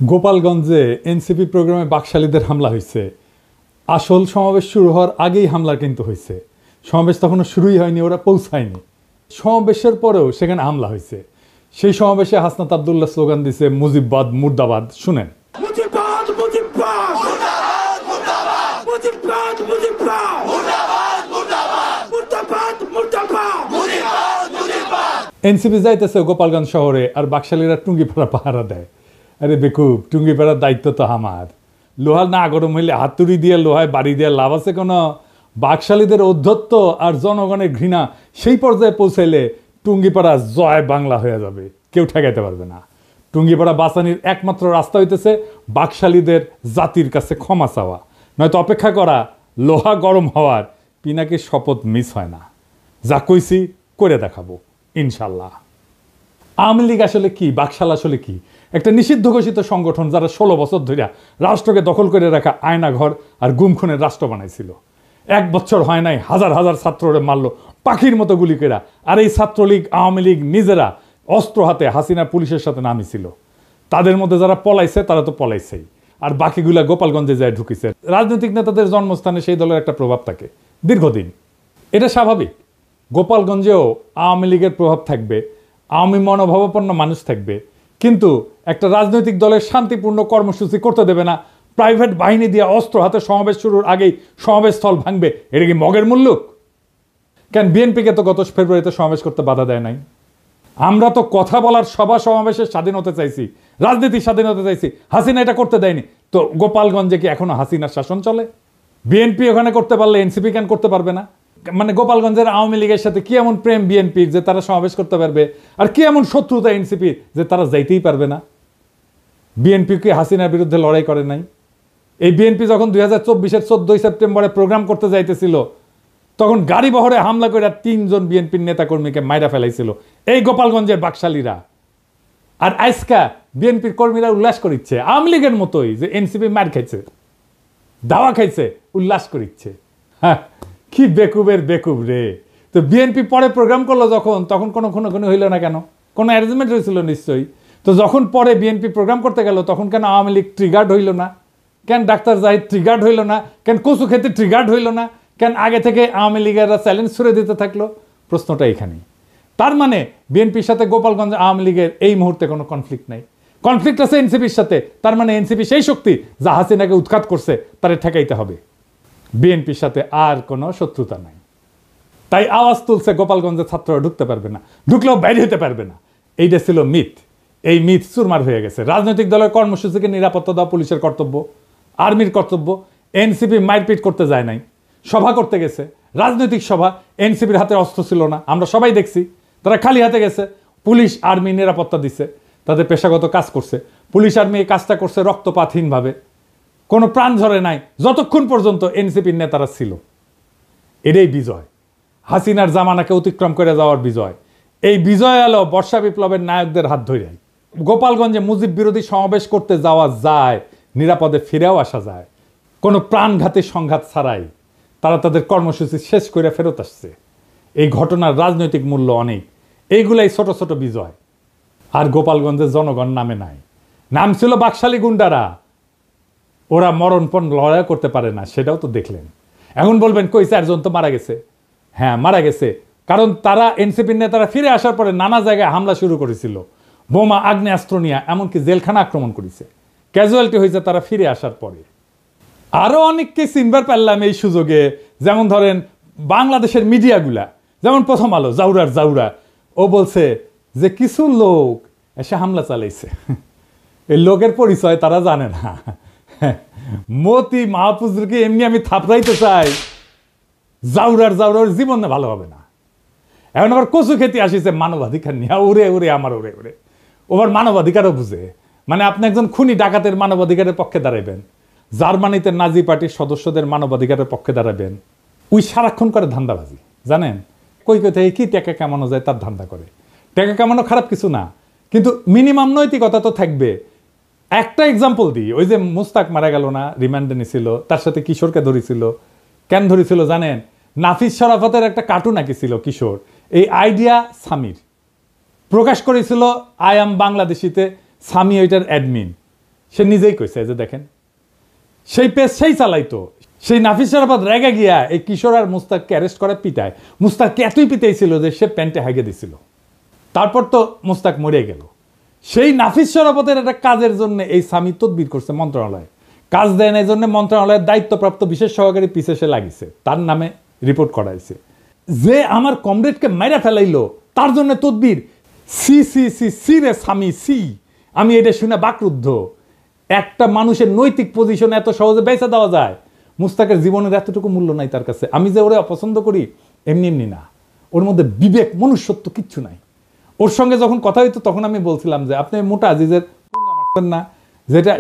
গোপালগঞ্জে এনসিপি প্রোগ্রামে বাকশালীদের হামলা হয়েছে। আসল সমাবেশ শুরু হওয়ার আগেই হামলা কিন্তু হয়েছে। সমাবেশ তখনও শুরুই হয়নি, ওরা পৌঁছায়নি। সমাবেশের পরেও সেখানে হামলা হয়েছে। সেই সমাবেশে হাসনাত আব্দুল্লাহ স্লোগান দিছে মুজিববাদ মুর্দাবাদ। শুনেন। এনসিপি যাইতেছে গোপালগঞ্জ শহরে, আর বাকশালীরা টুঙ্গিপাড়া পাহারা দেয়। আরে বেকুব, টুঙ্গিপাড়ার দায়িত্ব তো আমার। লোহা না গরম হইলে হাতুড়ি দিয়ে লোহায় বাড়ি দিয়ে লাভ আছে কোনো? বাকশালীদের ঔদ্ধত্য আর জনগণের ঘৃণা সেই পর্যায়ে পৌঁছাইলে টুঙ্গিপাড়া জয় বাংলা হয়ে যাবে, কেউ ঠেকাইতে পারবে না। টুঙ্গিপাড়া বাঁচানির একমাত্র রাস্তা হইতেছে বাকশালীদের জাতির কাছে ক্ষমা চাওয়া, নয়তো অপেক্ষা করা লোহা গরম হওয়ার। পিনাকির শপথ মিস হয় না, যা কইছি করে দেখাবো ইনশাল্লাহ। আওয়ামী লীগ আসলে কি, বাকশাল আসলে কি? একটা নিষিদ্ধ ঘোষিত সংগঠন যারা 16 বছর ধরে রাষ্ট্রকে দখল করে রাখা আয়নাঘর আর গুমখুনের রাষ্ট্র বানাইছিল। 1 বছর হয় নাই হাজার হাজার ছাত্ররে মারলো পাখির মতো গুলি কেরা। আর এই ছাত্রলীগ আওয়ামী লীগ নিজেরা অস্ত্র হাতে হাসিনা পুলিশের সাথে নামিছিল। তাদের মধ্যে যারা পলাইছে তারা তো পলাইছেই, আর বাকিগুলা গোপালগঞ্জে যায় ঢুকিছে। রাজনৈতিক নেতাদের জন্মস্থানে সেই দলের একটা প্রভাব থাকে দীর্ঘদিন, এটা স্বাভাবিক। গোপালগঞ্জেও আওয়ামী লীগের প্রভাব থাকবে, আওয়ামী মনোভাবাপন্ন মানুষ থাকবে, কিন্তু একটা রাজনৈতিক দলের শান্তিপূর্ণ কর্মসূচি করতে দেবে না। প্রাইভেট বাহিনী দিয়ে অস্ত্র হাতে সমাবেশ শুরুর আগেই সমাবেশ স্থল ভাঙবে, এটা কি মগের মুল্লুক? কেন বিএনপিকে তো গত ফেব্রুয়ারিতে সমাবেশ করতে বাধা দেয় নাই? আমরা তো কথা বলার সভা সমাবেশের স্বাধীনতা চাইছি, রাজনীতির স্বাধীনতা চাইছি। হাসিনা এটা করতে দেয়নি, তো গোপালগঞ্জে কি এখনো হাসিনার শাসন চলে? বিএনপি ওখানে করতে পারলে এনসিপি কেন করতে পারবে না? মানে গোপালগঞ্জের আওয়ামী লীগের সাথে কি এমন প্রেম বিএনপির যে তারা সমাবেশ করতে পারবে, আর কি এমন শত্রুতা এনসিপির যে তারা যাইতেই পারবে না? বিএনপি কি হাসিনার বিরুদ্ধে লড়াই করে নাই? এই বিএনপি যখন 2024-এর 14 সেপ্টেম্বরে প্রোগ্রাম করতে যাইতেছিল, তখন গাড়ি বহরে হামলা করে 3 জন বিএনপির নেতাকর্মীকে মাইরা ফেলাইছিল এই গোপালগঞ্জের বাকশালীরা। আর আজকা বিএনপির কর্মীরা উল্লাস করিচ্ছে আওয়ামী লীগের মতোই, যে এনসিপি মার খাইছে, দাওয়া খাইছে, উল্লাস করিচ্ছে। হ্যাঁ, কি বেকুবের বেকুব রে। তো বিএনপি পরে প্রোগ্রাম করলো যখন, তখন কোনো হইল না কেন? কোনো অ্যারেঞ্জমেন্ট হয়েছিল নিশ্চয়ই। তো যখন পরে বিএনপি প্রোগ্রাম করতে গেল, তখন কেন আওয়ামী লীগ ট্রিগার্ড হইল না? কেন ডাক্তার জাহিদ ট্রিগার্ড হইল না? কেন কচু খেতে ট্রিগার্ড হইল না? কেন আগে থেকে আওয়ামী লীগেরা চ্যালেঞ্জ ছুড়ে দিতে থাকলো? প্রশ্নটা এখানেই। তার মানে বিএনপির সাথে গোপালগঞ্জ আওয়ামী লীগের এই মুহূর্তে কোনো কনফ্লিক্ট নাই, কনফ্লিক্ট আছে এনসিপির সাথে। তার মানে এনসিপি সেই শক্তি যা হাসিনাকে উৎখাত করছে, তারে ঠেকাইতে হবে। বিএনপির সাথে আর কোনো শত্রুতা নাই। তাই আওয়াজ তুলছে গোপালগঞ্জের ছাত্ররা ঢুকতে পারবে না, ঢুকলেও বাইরে হতে পারবে না। এইটা ছিল মিথ। এই মিথ চুরমার হয়ে গেছে। রাজনৈতিক দলের কর্মসূচিকে নিরাপত্তা দেওয়া পুলিশের কর্তব্য, আর্মির কর্তব্য। এনসিপি মারপিট করতে যায় নাই, সভা করতে গেছে, রাজনৈতিক সভা। এনসিপির হাতে অস্ত্র ছিল না, আমরা সবাই দেখছি। তারা খালি হাতে গেছে, পুলিশ আর্মি নিরাপত্তা দিচ্ছে, তাদের পেশাগত কাজ করছে। পুলিশ আর্মি এই কাজটা করছে রক্তপাতহীনভাবে, কোনো প্রাণ ঝরে নাই, যতক্ষণ পর্যন্ত এনসিপির নেতারা ছিল। এটাই বিজয়, হাসিনার জামানাকে অতিক্রম করে যাওয়ার বিজয়। এই বিজয় এলো বর্ষা বিপ্লবের নায়কদের হাত ধরে। গোপালগঞ্জে মুজিব বিরোধী সমাবেশ করতে যাওয়া যায়, নিরাপদে ফিরেও আসা যায়, কোনো প্রাণঘাতী সংঘাত ছাড়াই। তারা তাদের কর্মসূচি শেষ করে ফেরত আসছে। এই ঘটনার রাজনৈতিক মূল্য অনেক। এইগুলাই ছোট ছোট বিজয়। আর গোপালগঞ্জের জনগণ নামে নাই, নাম ছিল বাকশালী গুন্ডারা। ওরা মরণপণ লড়াই করতে পারে না, সেটাও তো দেখলেন। এখন বলবেন কই 4 জন তো মারা গেছে। হ্যাঁ, মারা গেছে, কারণ তারা এনসিপির নেতারা ফিরে আসার পরে নানা জায়গায় হামলা শুরু করেছিল, বোমা আগ্নেয়াস্ত্র নিয়ে, এমনকি জেলখানা আক্রমণ করেছে। ক্যাজুয়ালিটি হয়েছে তারা ফিরে আসার পরে। আরও অনেককে চিনবার পারলাম এই সুযোগে। যেমন ধরেন বাংলাদেশের মিডিয়াগুলা, যেমন প্রথম আলো, জাউরা, ও বলছে যে কিছু লোক এসে হামলা চালাইছে। এই লোকের পরিচয় তারা জানে না। মতি মাহফুজকে এমনি আমি থাপড়াইতে চাই, জাউরার জীবনে ভালো হবে না। এখন আবার কচু খেতে আসিছে মানবাধিকার নিয়ে, ওরে আমার ওরে ওবার মানবাধিকারও বুঝে। মানে আপনি একজন খুনি ডাকাতের মানবাধিকারের পক্ষে দাঁড়াইবেন, জার্মানিতে নাজি পার্টির সদস্যদের মানবাধিকারের পক্ষে দাঁড়াবেন। ওই সারাক্ষণ করে ধান্দাবাজি, জানেন? কই থেকে কি টাকা কামানো যায় তার ধান্দা করে। টাকা কামানো খারাপ কিছু না, কিন্তু মিনিমাম নৈতিকতা তো থাকবে। একটা এক্সাম্পল দিই, ওই যে মুস্তাক মারা গেল না, রিমান্ডে নিছিল, তার সাথে কিশোরকে ধরেছিল। কেন ধরেছিল জানেন? নাফিস শরাফতের একটা কার্টুন আঁকিছিল কিশোর, এই আইডিয়া সামির প্রকাশ করেছিল আই এম বাংলাদেশিতে। সামি ওইটার অ্যাডমিন, সে নিজেই কইছে যে দেখেন সেই পেজ সেই চালাইতো, সেই নাফিস শরাফত রেগে গিয়া এই কিশোর আর মুস্তাককে অ্যারেস্ট করে পিটায়। মুস্তাককে এতই পিটাইছিল যে সে প্যান্টে হাগে দিছিল। তারপর তো মুস্তাক মরে গেল। সেই নাফিস শরাফতের একটা কাজের জন্য এই স্বামী তদবির করছে মন্ত্রণালয়ে, কাজ দেয় না এই জন্য মন্ত্রণালয়ের দায়িত্বপ্রাপ্ত বিশেষ সহকারী পিছে সে লাগিছে, তার নামে রিপোর্ট করাইছে। যে আমার কমরেডকে মাইরা ফেলাইলো তার জন্য তদবির। সি সি সি সি রে স্বামী সি। আমি এটা শুনে বাকরুদ্ধ। একটা মানুষের নৈতিক পজিশন এত সহজে বেঁচে দেওয়া যায়? মুস্তাকের জীবনের এতটুকু মূল্য নাই তার কাছে। আমি যে ওরে অপছন্দ করি এমনি এমনি না, ওর মধ্যে বিবেক মনুষ্যত্ব কিচ্ছু নাই। ওর সঙ্গে যখন কথা হইতো তখন আমি বলছিলাম যে আপনি মোটা আজিজের মারছেন না,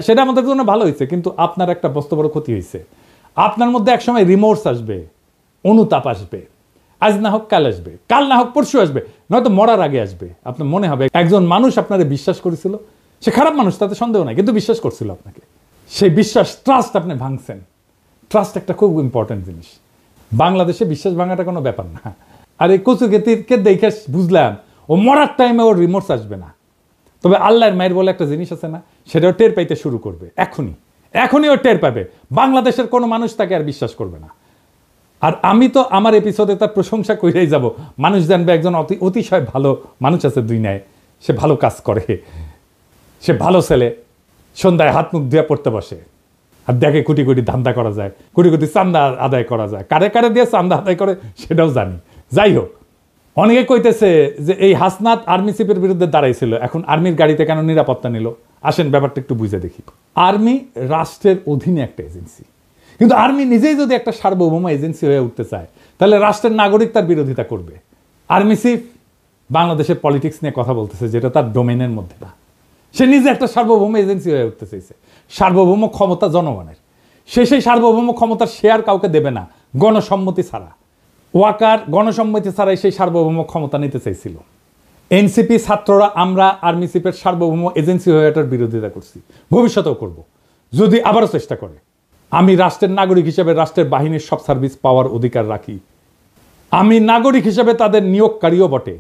সেটা আমাদের জন্য ভালো হয়েছে, কিন্তু আপনার একটা বস্ত বড় ক্ষতি হয়েছে। আপনার মধ্যে একসময় রিমোর্স আসবে, অনুতাপ আসবে, আজ না হোক কাল আসবে, কাল না হোক পরশু আসবে, নয়তো মরার আগে আসবে। আপনার মনে হবে একজন মানুষ আপনারে বিশ্বাস করেছিল, সে খারাপ মানুষ তাতে সন্দেহ নাই, কিন্তু বিশ্বাস করছিল আপনাকে। সেই বিশ্বাস, ট্রাস্ট আপনি ভাঙছেন। ট্রাস্ট একটা খুব ইম্পর্টেন্ট জিনিস। বাংলাদেশে বিশ্বাস ভাঙাটা কোনো ব্যাপার না। আর এই কচুকেতিকে দেখে বুঝলাম ও মরার টাইমে ওর রিমোর্স আসবে না। তবে আল্লাহর মায়ের বলে একটা জিনিস আছে না, সেটাও টের পাইতে শুরু করবে এখনই ও টের পাবে। বাংলাদেশের কোনো মানুষ তাকে আর বিশ্বাস করবে না। আর আমি তো আমার এপিসোডে তার প্রশংসা করেই যাব। মানুষ জানবে একজন অতিশয় ভালো মানুষ আছে দুনিয়ায়, সে ভালো কাজ করে, সে ভালো ছেলে, সন্ধ্যায় হাত মুখ ধুয়ে পড়তে বসে আর দেখে কোটি কোটি ধান্দা করা যায়, কোটি কোটি চান্দা আদায় করা যায়। কারে কারে দিয়ে চান্দা আদায় করে সেটাও জানি। যাই হোক, অনেকে কইতেছে যে এই হাসনাত আর্মি চিফের বিরুদ্ধে দাঁড়াইছিল, এখন আর্মির গাড়িতে কেন নিরাপত্তা নিল? আসেন ব্যাপারটা একটু বুঝে দেখি। আর্মি রাষ্ট্রের অধীনে একটা এজেন্সি, কিন্তু আর্মি নিজেই যদি একটা সার্বভৌম এজেন্সি হয়ে উঠতে চায় তাহলে রাষ্ট্রের নাগরিক তার বিরোধিতা করবে। আর্মি চিফ বাংলাদেশের পলিটিক্স নিয়ে কথা বলতেছে, যেটা তার ডোমেনের মধ্যে না। সে নিজে একটা সার্বভৌম এজেন্সি হয়ে উঠতে চাইছে। সার্বভৌম ক্ষমতা জনগণের, সেই সার্বভৌম ক্ষমতার শেয়ার কাউকে দেবে না গণসম্মতি ছাড়া। ওয়াকার গণসম্মতি ছাড়াই সেই সার্বভৌম ক্ষমতা নিতে চাইছিল। এনসিপি ছাত্ররা আমরা আর্মি চিফের সার্বভৌম এজেন্সি হয়ে এটার বিরোধিতা করছি, ভবিষ্যতেও করব যদি আবারও চেষ্টা করে। আমি রাষ্ট্রের নাগরিক হিসেবে রাষ্ট্রের বাহিনীর সব সার্ভিস পাওয়ার অধিকার রাখি। আমি নাগরিক হিসেবে তাদের নিয়োগকারীও বটে,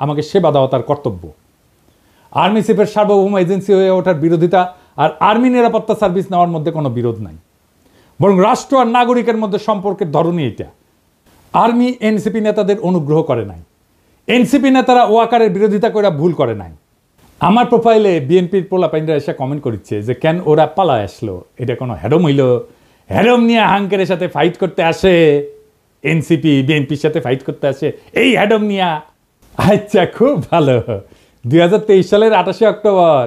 আমাকে সেবা দেওয়া তার কর্তব্য। আর্মি চিফের সার্বভৌম এজেন্সি হয়ে ওঠার বিরোধিতা আর আর্মি নিরাপত্তা সার্ভিস নেওয়ার মধ্যে কোনো বিরোধ নাই, বরং রাষ্ট্র আর নাগরিকের মধ্যে সম্পর্কের ধরনই এটা। আর্মি এনসিপি নেতাদের অনুগ্রহ করে নাই, এনসিপি নেতারা ওয়াকারের বিরোধিতা করে ভুল করে নাই। আমার প্রোফাইলে বিএনপির পোলাপাইনরা এসে কমেন্ট করছে যে কেন ওরা পালায় আসলো, এটা কোনো হ্যাডম হইল? হ্যাডম নিয়ে হাঙ্কের সাথে ফাইট করতে আসে এনসিপি, বিএনপির সাথে ফাইট করতে আসে এই হ্যাডম নিয়া। আচ্ছা, খুব ভালো। 2023 সালের 28 অক্টোবর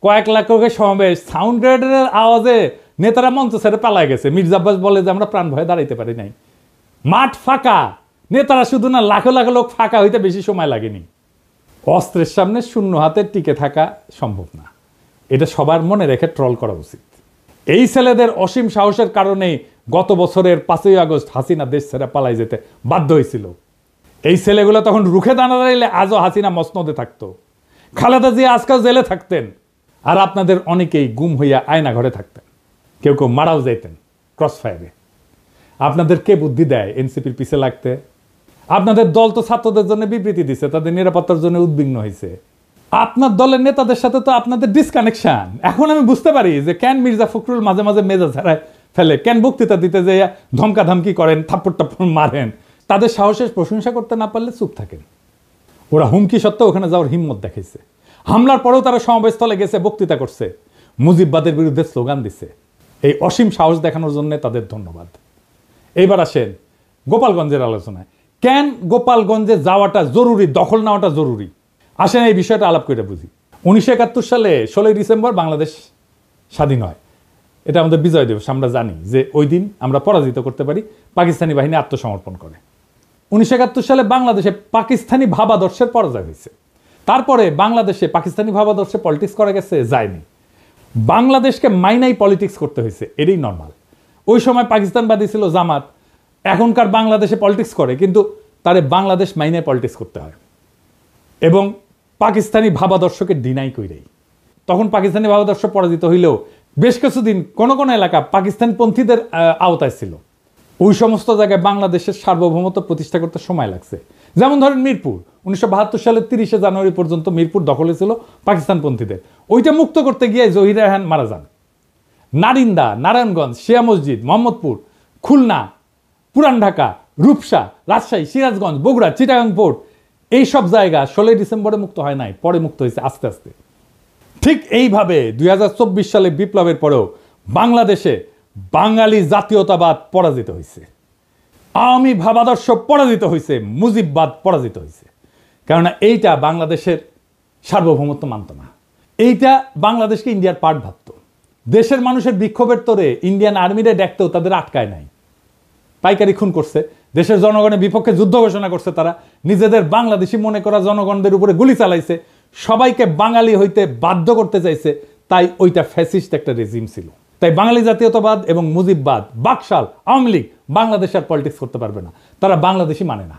কয়েক লাখ লোকের সমাবেশ, সাউন্ড গ্রেডের আওয়াজে নেতারা মঞ্চ ছেড়ে পালায় গেছে। মির্জা আব্বাস বলে যে আমরা প্রাণ ভয়ে দাঁড়াইতে পারি নাই। মাঠ ফাঁকা, নেতারা শুধু না লাখো লাখো লোক ফাঁকা হইতে বেশি সময় লাগেনি। অস্ত্রের সামনে শূন্য হাতে টিকে থাকা সম্ভব না, এটা সবার মনে রেখে ট্রল করা উচিত। এই ছেলেদের অসীম সাহসের কারণে গত বছরের 5ই আগস্ট হাসিনা দেশ ছেড়ে পালাই যেতে বাধ্য হয়েছিল। এই ছেলেগুলো তখন রুখে দাঁড়াইলে আজও হাসিনা মসনদে থাকতো, খালেদা জিয়া আজকাল জেলে থাকতেন, আর আপনাদের অনেকেই গুম হইয়া আয়না ঘরে থাকতেন, কেউ কেউ মারাও যাইতেন ক্রস ফায়ারে। আপনাদের কে বুদ্ধি দেয় এনসিপির পিছে লাগতে? আপনাদের দল তো ছাত্রদের জন্য বিবৃতি দিছে, তাদের নিরাপত্তার জন্য উদ্বিগ্ন হয়েছে। আপনার দলের নেতাদের সাথে তো আপনাদের ডিসকানেকশন। এখন আমি বুঝতে পারি যে কেন মির্জা ফখরুল মাঝে মাঝে মেজাজ হারায় ফেলে, কেন বক্তৃতা দিতে যে ধমকা ধমকি করেন, থাপ্পড় টাপ্পড় মারেন। তাদের সাহসের প্রশংসা করতে না পারলে চুপ থাকেন। ওরা হুমকি সত্ত্বেও ওখানে যাওয়ার হিম্মত দেখাইছে। হামলার পরেও তারা সমাবেশস্থলে গেছে, বক্তৃতা করছে, মুজিববাদের বিরুদ্ধে স্লোগান দিছে। এই অসীম সাহস দেখানোর জন্য তাদের ধন্যবাদ। এইবার আসেন গোপালগঞ্জের আলোচনায়। কেন গোপালগঞ্জে যাওয়াটা জরুরি, দখল নেওয়াটা জরুরি? আসেন এই বিষয়টা আলাপ করে বুঝি। 1971 সালে 16ই ডিসেম্বর বাংলাদেশ স্বাধীন হয়। এটা আমাদের বিজয় দিবস। আমরা জানি যে ওই দিন আমরা পরাজিত করতে পারি, পাকিস্তানি বাহিনী আত্মসমর্পণ করে। 1971 সালে বাংলাদেশে পাকিস্তানি ভাবাদর্শের পরাজয় হয়েছে। তারপরে বাংলাদেশে পাকিস্তানি ভাবাদর্শে পলিটিক্স করা গেছে, যায়নি। বাংলাদেশকে মাইনাই পলিটিক্স করতে হয়েছে, এটাই নর্মাল। ওই সময় পাকিস্তানবাদী ছিল জামাত, এখনকার বাংলাদেশে পলিটিক্স করে, কিন্তু তারে বাংলাদেশ মাইনাই পলিটিক্স করতে হয় এবং পাকিস্তানি ভাবাদর্শকে ডিনাই কইরেই। তখন পাকিস্তানি ভাবাদর্শ পরাজিত হইলেও বেশ কিছুদিন কোন কোন এলাকা পাকিস্তানপন্থীদের আওতায় ছিল। ওই সমস্ত জায়গায় বাংলাদেশের সার্বভৌমত্ব প্রতিষ্ঠা করতে সময় লাগছে। যেমন ধরেন মিরপুর 1972 সালের 30শে জানুয়ারি পর্যন্ত মিরপুর দখলে ছিল পাকিস্তানপন্থীদের। ওইটা মুক্ত করতে গিয়ে জহির রায়হান মারা যান। নারিন্দা, নারায়ণগঞ্জ, শিয়া মসজিদ, মোহাম্মদপুর, খুলনা, পুরান ঢাকা, রূপসা, রাজশাহী, সিরাজগঞ্জ, বগুড়া, চিটাগাং পোর্ট, এইসব জায়গা 16 ডিসেম্বরে মুক্ত হয় নাই, পরে মুক্ত হয়েছে আস্তে আস্তে। ঠিক এইভাবে 2024 সালে বিপ্লবের পরেও বাংলাদেশে বাঙালি জাতীয়তাবাদ পরাজিত হয়েছে, আওয়ামী ভাবাদর্শ পরাজিত হয়েছে, মুজিববাদ পরাজিত হয়েছে। কেননা এইটা বাংলাদেশের সার্বভৌমত্ব মানত না, এইটা বাংলাদেশকে ইন্ডিয়ার পার্ট ভাবত। দেশের মানুষের বিক্ষোভের তোরে ইন্ডিয়ান আর্মিরে ডাকতেও তাদের আটকায় নাই, পাইকারি খুন করছে, দেশের জনগণের বিপক্ষে যুদ্ধ ঘোষণা করছে, তারা নিজেদের বাংলাদেশি মনে করা জনগণদের উপরে গুলি চালাইছে, সবাইকে বাঙালি হইতে বাধ্য করতে চাইছে। তাই ওইটা ফ্যাসিস্ট একটা রেজিম ছিল। তাই বাঙালি জাতীয়তাবাদ এবং মুজিববাদ, বাকশাল, আওয়ামী লীগ বাংলাদেশ আর পলিটিক্স করতে পারবে না, তারা বাংলাদেশি মানে না।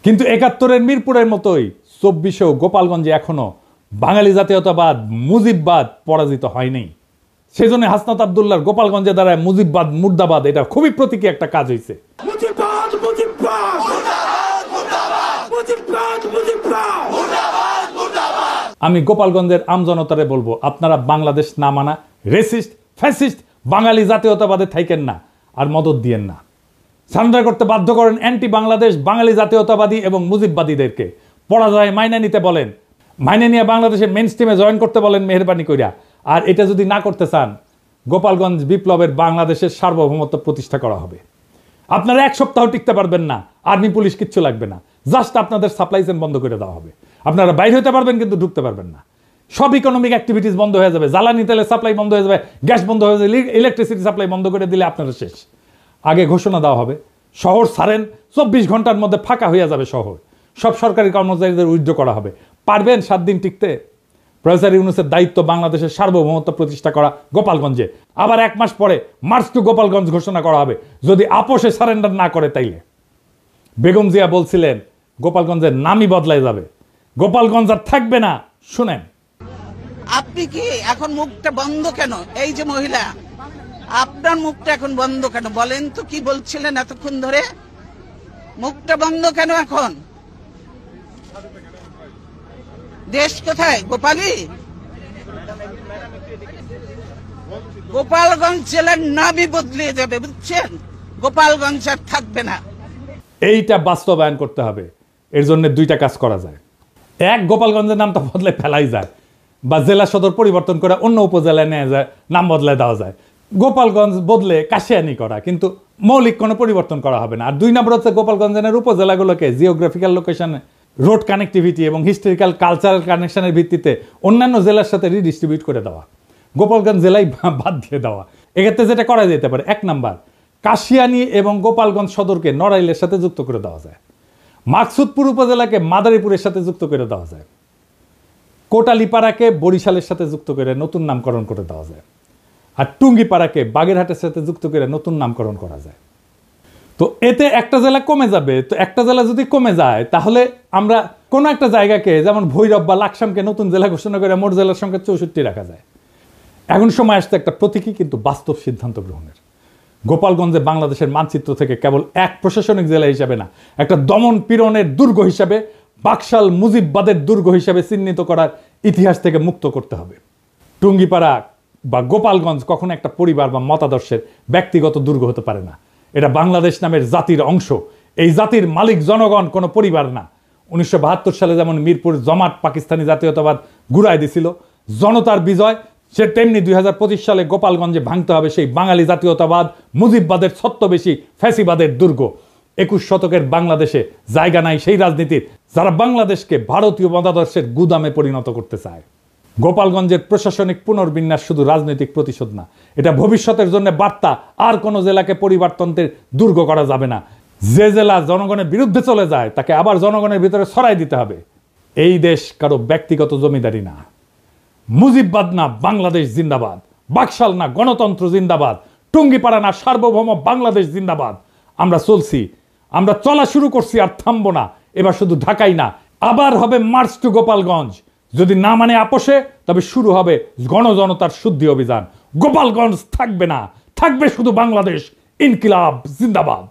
কিন্তু 71-এর মিরপুরের মতোই 24-এও গোপালগঞ্জে এখনো বাঙালি জাতীয়তাবাদ, মুজিববাদ পরাজিত হয়নি। সেই জন্য হাসনাত আব্দুল্লাহর গোপালগঞ্জে দাঁড়ায় মুজিববাদ মুর্দাবাদ, এটা খুবই প্রতীকী একটা কাজ হয়েছে। আমি গোপালগঞ্জের আমজনতারে বলবো, আপনারা বাংলাদেশ না মানা রেসিস্ট, ফ্যাসিস্ট বাঙালি জাতীয়তাবাদে থাকেন না, আর মদত দিয়েন না। সারেন্ডার করতে বাধ্য করেন অ্যান্টি বাংলাদেশ বাঙালি জাতীয়তাবাদী এবং মুজিববাদীদেরকে। পরাজয় মাইনে নিতে বলেন, মাইনে নিয়ে বাংলাদেশের মেইন স্ট্রিমে জয়েন করতে বলেন মেহেরবানি কইরা। আর এটা যদি না করতে চান, গোপালগঞ্জ বিপ্লবের বাংলাদেশের সার্বভৌমত্ব প্রতিষ্ঠা করা হবে। আপনারা এক সপ্তাহ টিকতে পারবেন না, আর্মি পুলিশ কিচ্ছু লাগবে না, জাস্ট আপনাদের সাপ্লাই চেইন বন্ধ করে দেওয়া হবে। আপনারা বাইরে হতে পারবেন কিন্তু ঢুকতে পারবেন না। সব ইকোনমিক অ্যাক্টিভিটিস বন্ধ হয়ে যাবে, জ্বালানি তেলের সাপ্লাই বন্ধ হয়ে যাবে, গ্যাস বন্ধ হয়ে যাবে, ইলেকট্রিসিটি সাপ্লাই বন্ধ করে দিলে আপনারা শেষ। আগে ঘোষণা দেওয়া হবে, শহর ছাড়েন, 24 ঘন্টার মধ্যে ফাঁকা হয়ে যাবে শহর, সব সরকারি কর্মচারীদের উইথড্র করা হবে। পারবেন 7 দিন টিকতে? প্রফেসর ইউনূসের দায়িত্ব বাংলাদেশের সার্বভৌমত্ব প্রতিষ্ঠা করা গোপালগঞ্জে। আবার 1 মাস পরে মার্চ টু গোপালগঞ্জ ঘোষণা করা হবে, যদি আপোষে সারেন্ডার না করে তাইলে। বেগম জিয়া বলছিলেন গোপালগঞ্জের নামই বদলায় যাবে, গোপালগঞ্জ আর থাকবে না। শুনেন, আপনি কি এখন মুখটা বন্ধ কেন? এই যে মহিলা, আপনার মুখটা এখন বন্ধ কেন বলেন তো? কি বলছিলেন এতক্ষণ ধরে? মুখটা বন্ধ কেন এখন? দেশ কোথায়? গোপালী? গোপালগঞ্জ জেলার নামই বদলে যাবে, বুঝছেন? গোপালগঞ্জ আর থাকবে না। এইটা বাস্তবায়ন করতে হবে। এর জন্য 2টা কাজ করা যায়। এক, গোপালগঞ্জের নামটা বদলে ফেলাই যায়, বা জেলা সদর পরিবর্তন করে অন্য উপজেলায় নেওয়া যায়, নাম বদলায় দেওয়া যায়। গোপালগঞ্জ বদলে কাশিয়ানি করা, কিন্তু মৌলিক কোনো পরিবর্তন করা হবে না। আর 2 নম্বর হচ্ছে গোপালগঞ্জের উপজেলাগুলোকে জিওগ্রাফিক্যাল লোকেশন, রোড কানেক্টিভিটি এবং হিস্টোরিক্যাল কালচারাল কানেকশনের ভিত্তিতে অন্যান্য জেলার সাথে রিডিস্ট্রিবিউট করে দেওয়া, গোপালগঞ্জ জেলায় বাদ দিয়ে দেওয়া। এক্ষেত্রে যেটা করা যেতে পারে, 1 নাম্বার, কাশিয়ানি এবং গোপালগঞ্জ সদরকে নড়াইলের সাথে যুক্ত করে দেওয়া যায়, মাকসুদপুর উপজেলাকে মাদারীপুরের সাথে যুক্ত করে দেওয়া যায়, কোটালীপাড়াকে বরিশালের সাথে যুক্ত করে নতুন নামকরণ করে দেওয়া যায়, আর টুঙ্গিপাড়াকে বাগেরহাটের সাথে যুক্ত করে নতুন নামকরণ করা যায়। তো এতে একটা জেলা কমে যাবে। তো একটা জেলা যদি কমে যায়, তাহলে আমরা কোনো একটা জায়গাকে, যেমন ভৈরব বা লাকসামকে নতুন জেলা ঘোষণা করে মোট জেলার সংখ্যা 64 রাখা যায়। এখন সময় আসছে একটা প্রতীকী কিন্তু বাস্তব সিদ্ধান্ত গ্রহণের। গোপালগঞ্জে বাংলাদেশের মানচিত্র থেকে কেবল এক প্রশাসনিক জেলা হিসাবে না, একটা দমন পীড়নের দুর্গ হিসাবে, বাকশাল মুজিববাদের দুর্গ হিসাবে চিহ্নিত করার ইতিহাস থেকে মুক্ত করতে হবে। টুঙ্গিপাড়া বা গোপালগঞ্জ কখনো একটা পরিবার বা মতাদর্শের ব্যক্তিগত দুর্গ হতে পারে না। এটা বাংলাদেশ নামের জাতির অংশ। এই জাতির মালিক জনগণ, কোনো পরিবার না। 1972 সালে যেমন মিরপুর জমাট পাকিস্তানি জাতীয়তাবাদ গুড়ায় দিছিল, জনতার বিজয়, সে তেমনি 2025 সালে গোপালগঞ্জে ভাঙতে হবে সেই বাঙালি জাতীয়তাবাদ, মুজিববাদের ছত্রবেশী ফ্যাসিবাদের দুর্গ। 21 শতকের বাংলাদেশে জায়গা নাই সেই রাজনীতির, যারা বাংলাদেশকে ভারতীয় মতাদর্শের গুদামে পরিণত করতে চায়। গোপালগঞ্জের প্রশাসনিক পুনর্বিন্যাস শুধু রাজনৈতিক প্রতিশোধ না, এটা ভবিষ্যতের জন্য বার্তা। আর কোনো জেলাকে পরিবারতন্ত্রের দুর্গ করা যাবে না। যে জেলা জনগণের বিরুদ্ধে চলে যায়, তাকে আবার জনগণের ভিতরে ছড়াই দিতে হবে। এই দেশ কারো ব্যক্তিগত জমিদারি না। মুজিববাদ না বাংলাদেশ জিন্দাবাদ, বাকশাল না গণতন্ত্র জিন্দাবাদ, টুঙ্গিপাড়া না সার্বভৌম বাংলাদেশ জিন্দাবাদ। আমরা চলছি, আমরা চলা শুরু করছি, আর থামবো না। এবার শুধু ঢাকাই না, আবার হবে মার্চ টু গোপালগঞ্জ। যদি না মানে আপোষে, তবে শুরু হবে গণজনতার শুদ্ধি অভিযান। গোপালগঞ্জ থাকবে না, থাকবে শুধু বাংলাদেশ। ইনকিলাব জিন্দাবাদ।